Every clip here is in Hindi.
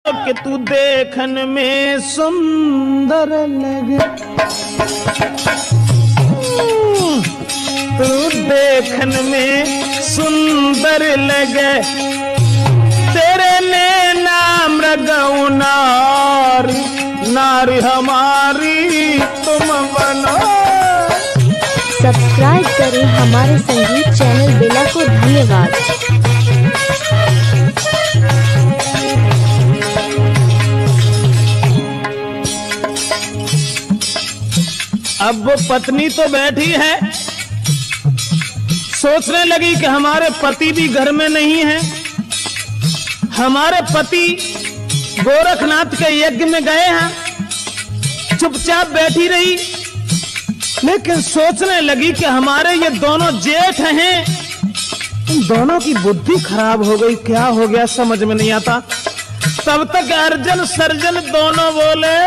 कि तू देखन में सुंदर लगे, तू देखन में सुंदर लगे, तेरे ने नाम रगऊ नारी, नारी हमारी तुम बनो। सब्सक्राइब करें हमारे संगीत चैनल बेला को। धन्यवाद। अब वो पत्नी तो बैठी है, सोचने लगी कि हमारे पति भी घर में नहीं है, हमारे पति गोरखनाथ के यज्ञ में गए हैं। चुपचाप बैठी रही, लेकिन सोचने लगी कि हमारे ये दोनों जेठ हैं, इन दोनों की बुद्धि खराब हो गई, क्या हो गया समझ में नहीं आता। तब तक अर्जन सर्जन दोनों बोले,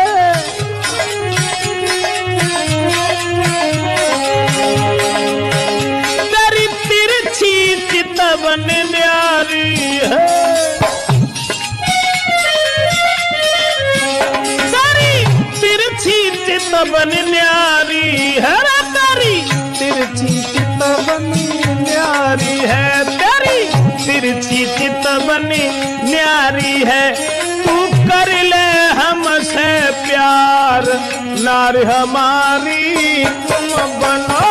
तेरी तिरछी चितवन न्यारी है, तेरी तिरछी चितवन न्यारी है, तेरी तिरछी चितवन न्यारी है, तेरी तिरछी चितवन न्यारी है। तू कर ले हमसे प्यार, नारी हमारी तुम बनो।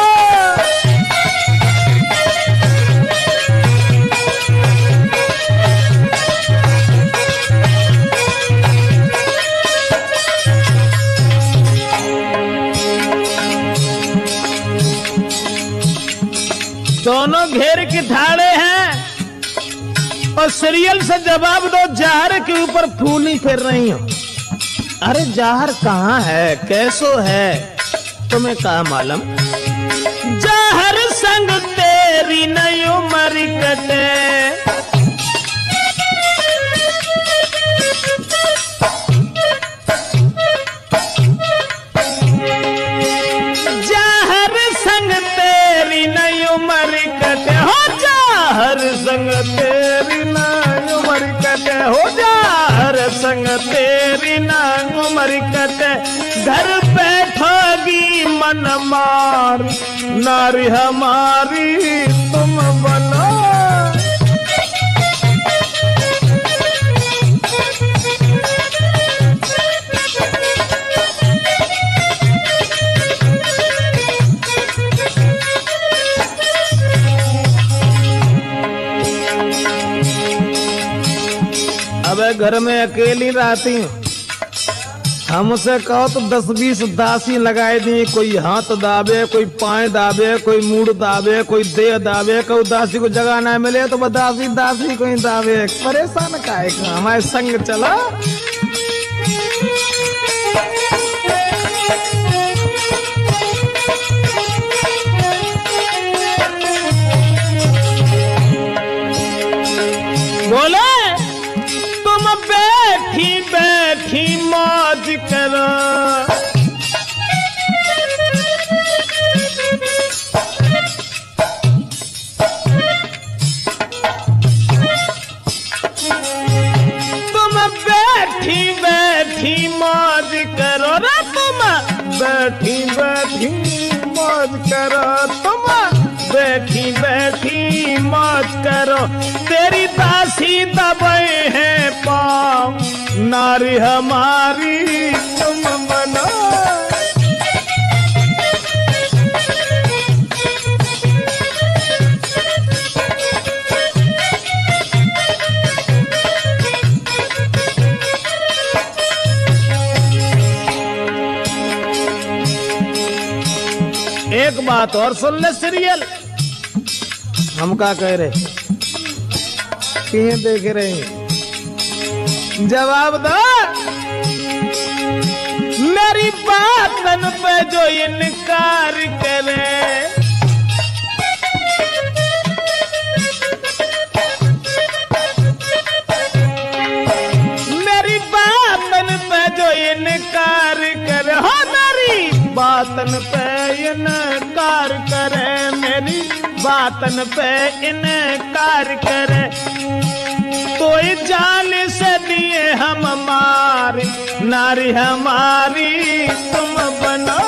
दोनों घेर के ठाड़े हैं और सीरियल से जवाब दो, जहर के ऊपर फूली फिर रही हो। अरे जहर कहाँ है, कैसो है, तुम्हें कहा मालूम। जहर संग तेरी नई उम्र कटे, जहर संग तेरी नई उम्र कटे, हो जहर संग तेरी नई उम्र कटे, हो जहर संग तेरी नई उम्र कटे। घर बैठोगी मन मार, नारी हमारी तुम बनो। अब घर में अकेली रहती हूँ, हमसे कहो तो 10-20 दासी लगाए दी, कोई हाथ दाबे, कोई पाए दाबे, कोई मूड दाबे, कोई देह दाबे। कोई दासी को जगह ना मिले तो दासी दासी कोई दाबे। परेशान काहे का, हमारे संग चला। बोले तुम बैठी बैठी मौज करो, तुम बैठी बैठी मौज करो रे, तुम बैठी बैठी मौज करो, तुम बैठी बैठी मौज करो। तेरी दासी दबे हैं पाँव, नारी हमारी तुम बनो। एक बात और सुन ले सीरियल, हम क्या कह रहे, कहीं देख रहे हैं, जवाब दो। मेरी बातन पे जो इनकार करे, मेरी बातन पे जो इनकार करे, हो मेरी बातन पे इनकार करे, मेरी बातन पे इनकार करे, तो जान से दिए हम नारी हमारी तुम बनो